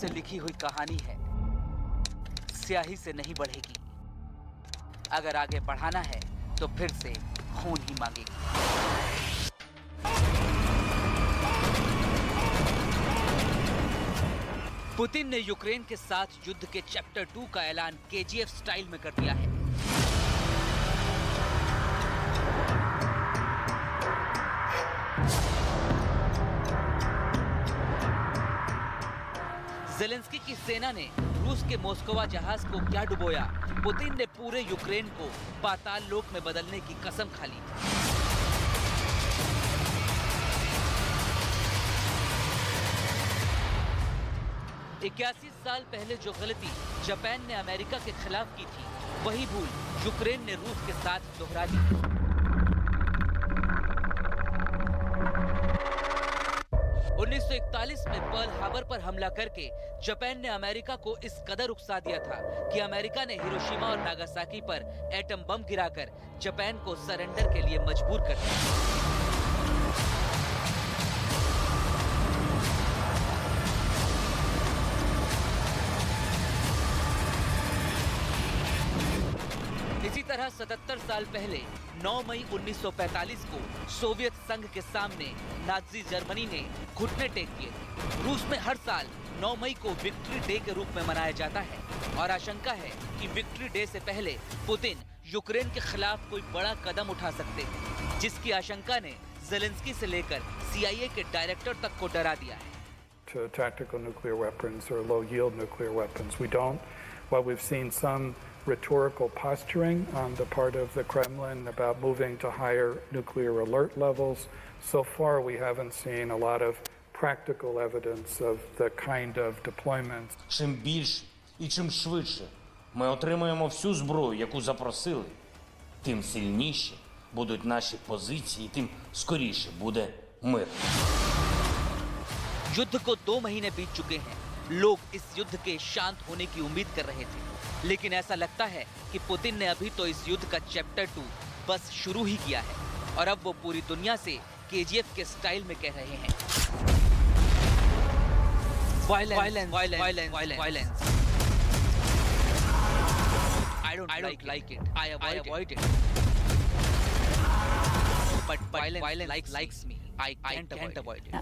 से लिखी हुई कहानी है, स्याही से नहीं बढ़ेगी। अगर आगे बढ़ाना है तो फिर से खून ही मांगेगी। पुतिन ने यूक्रेन के साथ युद्ध के चैप्टर 2 का ऐलान केजीएफ स्टाइल में कर दिया है। ज़ेलेंस्की की सेना ने रूस के मोस्कोवा जहाज को क्या डुबोया, पुतिन ने पूरे यूक्रेन को पाताल लोक में बदलने की कसम खा ली। इक्यासी साल पहले जो गलती जापान ने अमेरिका के खिलाफ की थी, वही भूल यूक्रेन ने रूस के साथ दोहरा दी। 1941 में पर्ल हार्बर पर हमला करके जापान ने अमेरिका को इस कदर उकसा दिया था कि अमेरिका ने हिरोशिमा और नागासाकी पर एटम बम गिराकर जापान को सरेंडर के लिए मजबूर कर दिया। इसी तरह 77 साल पहले 9 मई 1945 को सोवियत संघ के सामने नाजी जर्मनी ने घुटने टेक दिए थे। रूस में हर साल 9 मई को विक्ट्री डे के रूप में मनाया जाता है और आशंका है कि विक्ट्री डे से पहले पुतिन यूक्रेन के खिलाफ कोई बड़ा कदम उठा सकते हैं, जिसकी आशंका ने ज़ेलेंस्की से लेकर CIA के डायरेक्टर तक को डरा दिया है। To tactical nuclear weapons or low yield nuclear weapons, we don't. While we've seen some rhetorical posturing on the part of the Kremlin about moving to higher nuclear alert levels, so far we haven't seen a lot of practical evidence of the kind of deployments. Чим більше і чим швидше ми отримаємо всю зброю, яку запросили, тим сильніші будуть наші позиції, тим скоріше буде мир. युद्ध को 2 महीने बीत चुके हैं। लोग इस युद्ध के शांत होने की उम्मीद कर रहे थे, लेकिन ऐसा लगता है कि पुतिन ने अभी तो इस युद्ध का चैप्टर 2 बस शुरू ही किया है और अब वो पूरी दुनिया से KGF के स्टाइल में कह रहे हैं, violence, violence, violence, violence. I don't like it. I avoid it. But violence likes me. I can't avoid it.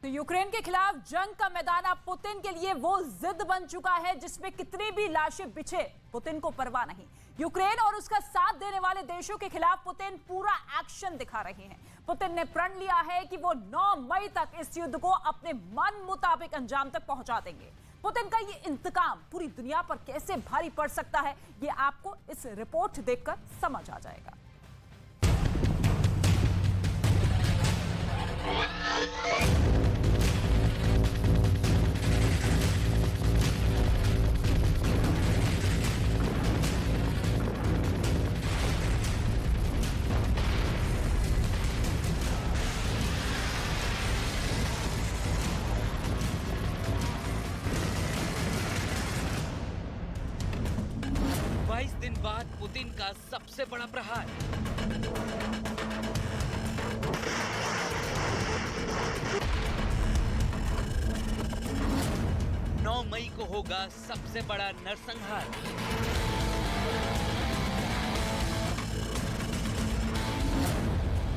तो यूक्रेन के खिलाफ जंग का मैदान अब पुतिन के लिए वो जिद बन चुका है जिसमें कितनी भी लाशें बिछे, पुतिन को परवाह नहीं। यूक्रेन और उसका साथ देने वाले देशों के खिलाफ पुतिन पूरा एक्शन दिखा रहे हैं। पुतिन ने प्रण लिया है कि वो 9 मई तक इस युद्ध को अपने मन मुताबिक अंजाम तक पहुंचा देंगे। पुतिन का ये इंतकाम पूरी दुनिया पर कैसे भारी पड़ सकता है, ये आपको इस रिपोर्ट देखकर समझ आ जाएगा। दिन बाद पुतिन का सबसे बड़ा प्रहार। नौ मई को होगा सबसे बड़ा नरसंहार।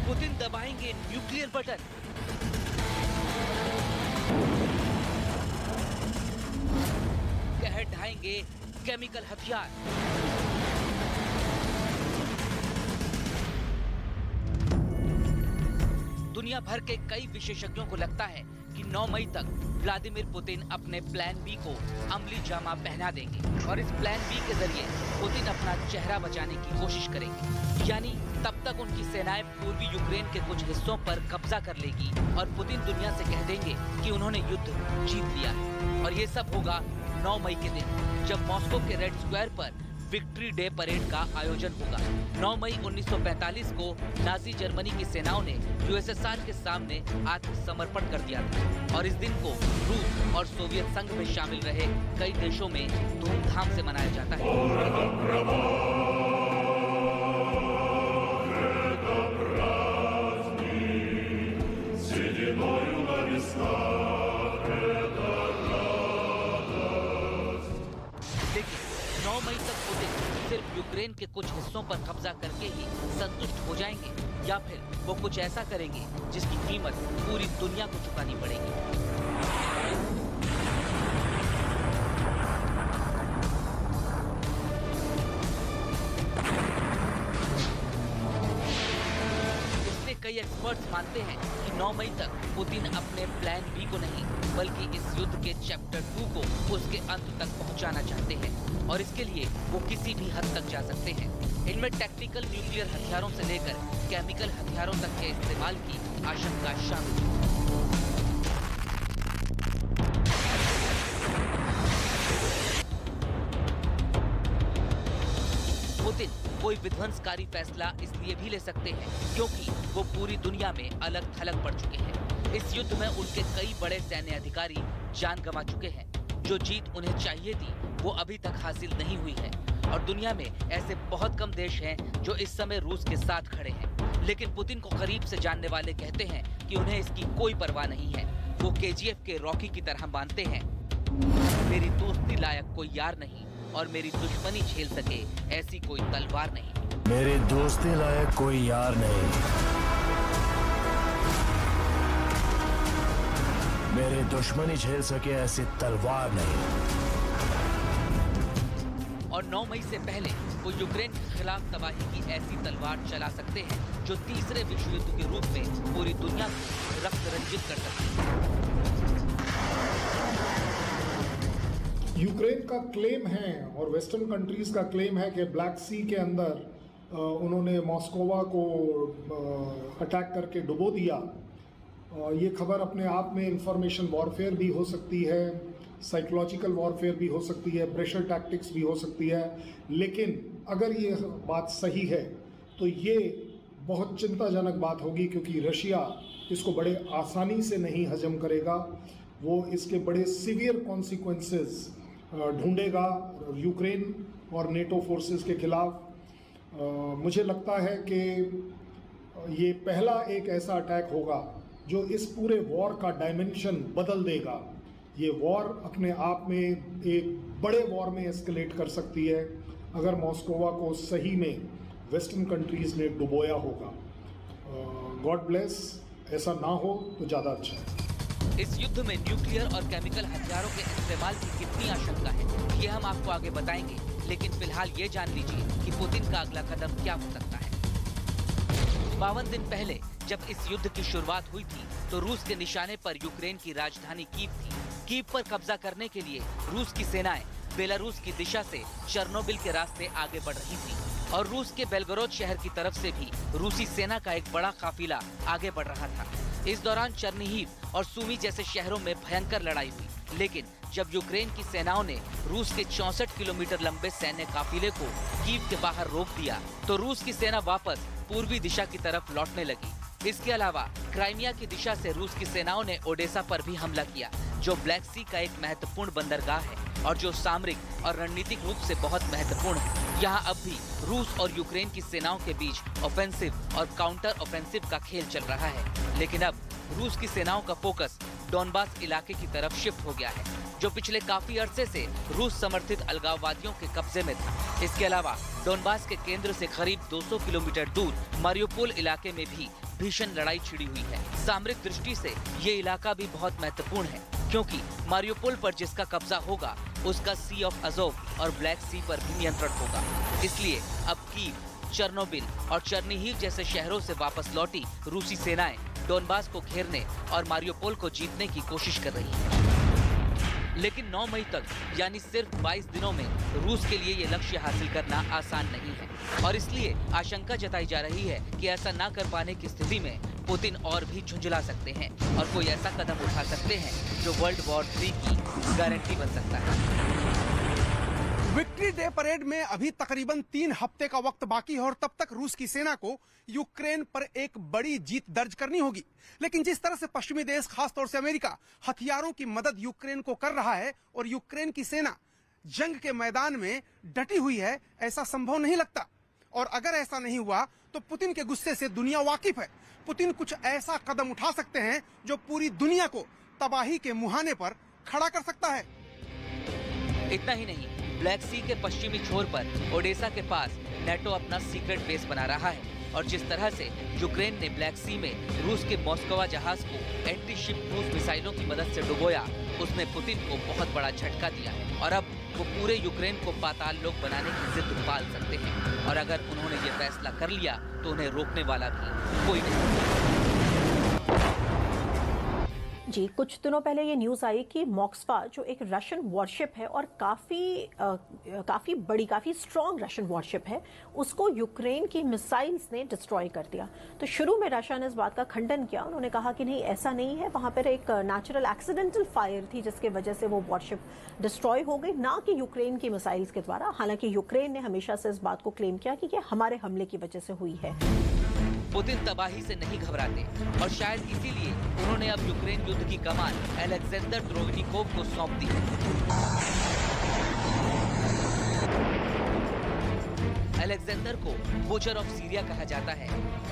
पुतिन दबाएंगे न्यूक्लियर बटन। कहर ढाएंगे केमिकल हथियार। दुनिया भर के कई विशेषज्ञों को लगता है कि 9 मई तक व्लादिमीर पुतिन अपने प्लान बी को अमली जामा पहना देंगे और इस प्लान बी के जरिए पुतिन अपना चेहरा बचाने की कोशिश करेंगे। यानी तब तक उनकी सेनाएं पूर्वी यूक्रेन के कुछ हिस्सों पर कब्जा कर लेगी और पुतिन दुनिया से कह देंगे कि उन्होंने युद्ध जीत लिया है। और ये सब होगा 9 मई के दिन, जब मॉस्को के रेड स्क्वायर पर विक्ट्री डे परेड का आयोजन होगा। 9 मई 1945 को नाजी जर्मनी की सेनाओं ने USSR के सामने आत्मसमर्पण कर दिया था और इस दिन को रूस और सोवियत संघ में शामिल रहे कई देशों में धूमधाम से मनाया जाता है। 9 मई तक पुतिन सिर्फ यूक्रेन के कुछ हिस्सों पर कब्जा करके ही संतुष्ट हो जाएंगे, या फिर वो कुछ ऐसा करेंगे जिसकी कीमत पूरी दुनिया को चुकानी पड़ेगी। कई एक्सपर्ट्स मानते हैं कि 9 मई तक पुतिन अपने प्लान बी को नहीं बल्कि इस युद्ध के चैप्टर 2 को उसके अंत तक पहुंचाना चाहते हैं और इसके लिए वो किसी भी हद तक जा सकते हैं। इनमें टैक्टिकल न्यूक्लियर हथियारों से लेकर केमिकल हथियारों तक के इस्तेमाल की आशंका शामिल है। पुतिन कोई विध्वंसकारी फैसला इसलिए भी ले सकते हैं क्योंकि वो पूरी दुनिया में अलग थलग पड़ चुके हैं। इस युद्ध में उनके कई बड़े सैन्य अधिकारी जान गंवा चुके हैं। जो जीत उन्हें चाहिए थी वो अभी तक हासिल नहीं हुई है और दुनिया में ऐसे बहुत कम देश हैं जो इस समय रूस के साथ खड़े हैं। लेकिन पुतिन को करीब से जानने वाले कहते हैं कि उन्हें इसकी कोई परवाह नहीं है। वो केजीएफ के रॉकी की तरह मानते हैं, मेरी दोस्ती लायक कोई यार नहीं और मेरी दुश्मनी झेल सके ऐसी कोई तलवार नहीं। मेरी दोस्ती लायक कोई यार नहीं, मेरी दुश्मनी झेल सके ऐसी तलवार नहीं। और 9 मई से पहले वो यूक्रेन के खिलाफ तबाही की ऐसी तलवार चला सकते हैं जो तीसरे विश्व युद्ध के रूप में पूरी दुनिया को रक्त रंजित कर सकती है। यूक्रेन का क्लेम है और वेस्टर्न कंट्रीज का क्लेम है कि ब्लैक सी के अंदर उन्होंने मॉस्कोवा को अटैक करके डुबो दिया। ये खबर अपने आप में इंफॉर्मेशन वॉरफेयर भी हो सकती है, साइकोलॉजिकल वॉरफेयर भी हो सकती है, प्रेशर टैक्टिक्स भी हो सकती है। लेकिन अगर ये बात सही है तो ये बहुत चिंताजनक बात होगी क्योंकि रशिया इसको बड़े आसानी से नहीं हजम करेगा। वो इसके बड़े सीवियर कॉन्सिक्वेंसेस ढूंढेगा यूक्रेन और नेटो फोर्सेस के खिलाफ। मुझे लगता है कि ये पहला एक ऐसा अटैक होगा जो इस पूरे वॉर का डायमेंशन बदल देगा। ये वॉर अपने आप में एक बड़े वॉर में एस्केलेट कर सकती है अगर मॉस्कोवा को सही में वेस्टर्न कंट्रीज ने डुबोया होगा। गॉड ब्लेस, ऐसा ना हो तो ज़्यादा अच्छा है। इस युद्ध में न्यूक्लियर और केमिकल हथियारों के इस्तेमाल की कितनी आशंका है ये हम आपको आगे बताएंगे, लेकिन फिलहाल ये जान लीजिए कि पुतिन का अगला कदम क्या हो सकता है। 52 दिन पहले जब इस युद्ध की शुरुआत हुई थी तो रूस के निशाने पर यूक्रेन की राजधानी कीव थी। कीव पर कब्जा करने के लिए रूस की सेनाएं बेलारूस की दिशा से चेर्नोबिल के रास्ते आगे बढ़ रही थी और रूस के बेलगोरोद शहर की तरफ से भी रूसी सेना का एक बड़ा काफिला आगे बढ़ रहा था। इस दौरान चर्निहिव और सुमी जैसे शहरों में भयंकर लड़ाई हुई, लेकिन जब यूक्रेन की सेनाओं ने रूस के 64 किलोमीटर लंबे सैन्य काफिले को कीव के बाहर रोक दिया तो रूस की सेना वापस पूर्वी दिशा की तरफ लौटने लगी। इसके अलावा क्राइमिया की दिशा से रूस की सेनाओं ने ओडेसा पर भी हमला किया, जो ब्लैक सी का एक महत्वपूर्ण बंदरगाह है और जो सामरिक और रणनीतिक रूप से बहुत महत्वपूर्ण है। यहाँ अब भी रूस और यूक्रेन की सेनाओं के बीच ऑफेंसिव और काउंटर ऑफेंसिव का खेल चल रहा है, लेकिन अब रूस की सेनाओं का फोकस डोनबास इलाके की तरफ शिफ्ट हो गया है, जो पिछले काफी अरसे से रूस समर्थित अलगाववादियों के कब्जे में था। इसके अलावा डोनबास के केंद्र से करीब 200 किलोमीटर दूर मारियोपोल इलाके में भी भीषण लड़ाई छिड़ी हुई है। सामरिक दृष्टि से ये इलाका भी बहुत महत्वपूर्ण है, क्योंकि मारियोपोल पर जिसका कब्जा होगा उसका सी ऑफ अजोव और ब्लैक सी पर भी नियंत्रण होगा। इसलिए अब कीव, चेर्नोबिल और चर्निहिव जैसे शहरों से वापस लौटी रूसी सेनाएं डोनबास को घेरने और मारियोपोल को जीतने की कोशिश कर रही हैं। लेकिन 9 मई तक यानी सिर्फ 22 दिनों में रूस के लिए ये लक्ष्य हासिल करना आसान नहीं है और इसलिए आशंका जताई जा रही है कि ऐसा ना कर पाने की स्थिति में पुतिन और भी झुंझला सकते हैं और कोई ऐसा कदम उठा सकते हैं जो वर्ल्ड वॉर 3 की गारंटी बन सकता है। विक्ट्री डे परेड में अभी तकरीबन 3 हफ्ते का वक्त बाकी है और तब तक रूस की सेना को यूक्रेन पर एक बड़ी जीत दर्ज करनी होगी। लेकिन जिस तरह से पश्चिमी देश, खासतौर से अमेरिका, हथियारों की मदद यूक्रेन को कर रहा है और यूक्रेन की सेना जंग के मैदान में डटी हुई है, ऐसा संभव नहीं लगता। और अगर ऐसा नहीं हुआ तो पुतिन के गुस्से से दुनिया वाकिफ है। पुतिन कुछ ऐसा कदम उठा सकते हैं जो पूरी दुनिया को तबाही के मुहाने पर खड़ा कर सकता है। इतना ही नहीं, ब्लैक सी के पश्चिमी छोर पर ओडेसा के पास नेटो अपना सीक्रेट बेस बना रहा है और जिस तरह से यूक्रेन ने ब्लैक सी में रूस के मॉस्कोवा जहाज को एंटी शिप क्रूज मिसाइलों की मदद से डुबोया, उसने पुतिन को बहुत बड़ा झटका दिया और अब वो पूरे यूक्रेन को पाताल लोक बनाने की जिद पाल सकते हैं और अगर उन्होंने ये फैसला कर लिया तो उन्हें रोकने वाला भी कोई नहीं। जी, कुछ दिनों पहले ये न्यूज़ आई कि मॉस्कवा जो एक रशियन वॉरशिप है और काफ़ी बड़ी, काफ़ी स्ट्रॉन्ग रशियन वॉरशिप है, उसको यूक्रेन की मिसाइल्स ने डिस्ट्रॉय कर दिया। तो शुरू में रशिया ने इस बात का खंडन किया, उन्होंने कहा कि नहीं, ऐसा नहीं है, वहाँ पर एक नेचुरल एक्सीडेंटल फायर थी जिसकी वजह से वो वॉरशिप डिस्ट्रॉय हो गई, ना कि यूक्रेन की मिसाइल्स के द्वारा। हालांकि यूक्रेन ने हमेशा से इस बात को क्लेम किया कि ये हमारे हमले की वजह से हुई है। पुतिन तबाही से नहीं घबराते और शायद इसीलिए उन्होंने अब यूक्रेन युद्ध की कमान अलेक्जेंडर द्रोविनिकोव को सौंप दी है। अलेक्जेंडर को बुचर ऑफ सीरिया कहा जाता है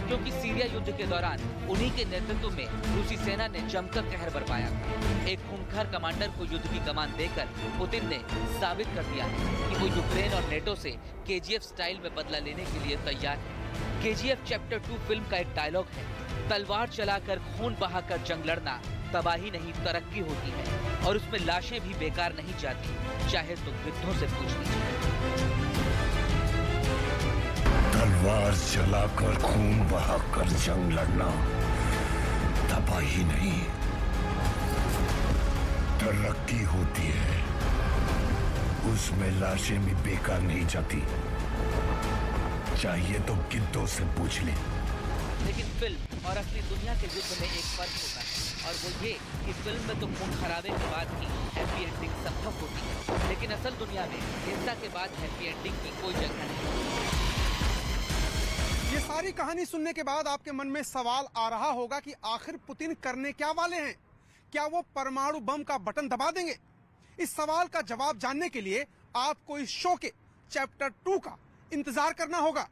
क्योंकि सीरिया युद्ध के दौरान उन्हीं के नेतृत्व में रूसी सेना ने जमकर कहर बरपाया था। एक खूंखार कमांडर को युद्ध की कमान देकर पुतिन ने साबित कर दिया है कि वो यूक्रेन और नेटो से केजीएफ स्टाइल में बदला लेने के लिए तैयार है। केजीएफ चैप्टर 2 फिल्म का एक डायलॉग है, तलवार चलाकर खून बहाकर जंग लड़ना तबाही नहीं तरक्की होती है और उसमें लाशें भी बेकार नहीं जाती, चाहे तो वृद्धों से पूछ लीजिए। तलवार चलाकर खून बहाकर जंग लड़ना तबाही नहीं तरक्की होती है, उसमें लाशें भी बेकार नहीं जाती, चाहिए तो गिद्धों से पूछ ले। लेकिन फिल्म और असली दुनिया के युद्ध में एक फर्क होता है और वो ये कि फिल्म में तो खून खराबे के बाद ही हैप्पी एंडिंग संभव होती है, लेकिन असल दुनिया में हिंसा के बाद हैप्पी एंडिंग की कोई जगह नहीं। ये सारी कहानी सुनने के बाद आपके मन में सवाल आ रहा होगा कि आखिर पुतिन करने क्या वाले हैं? क्या वो परमाणु बम का बटन दबा देंगे? इस सवाल का जवाब जानने के लिए आपको इस शो के चैप्टर 2 का इंतजार करना होगा।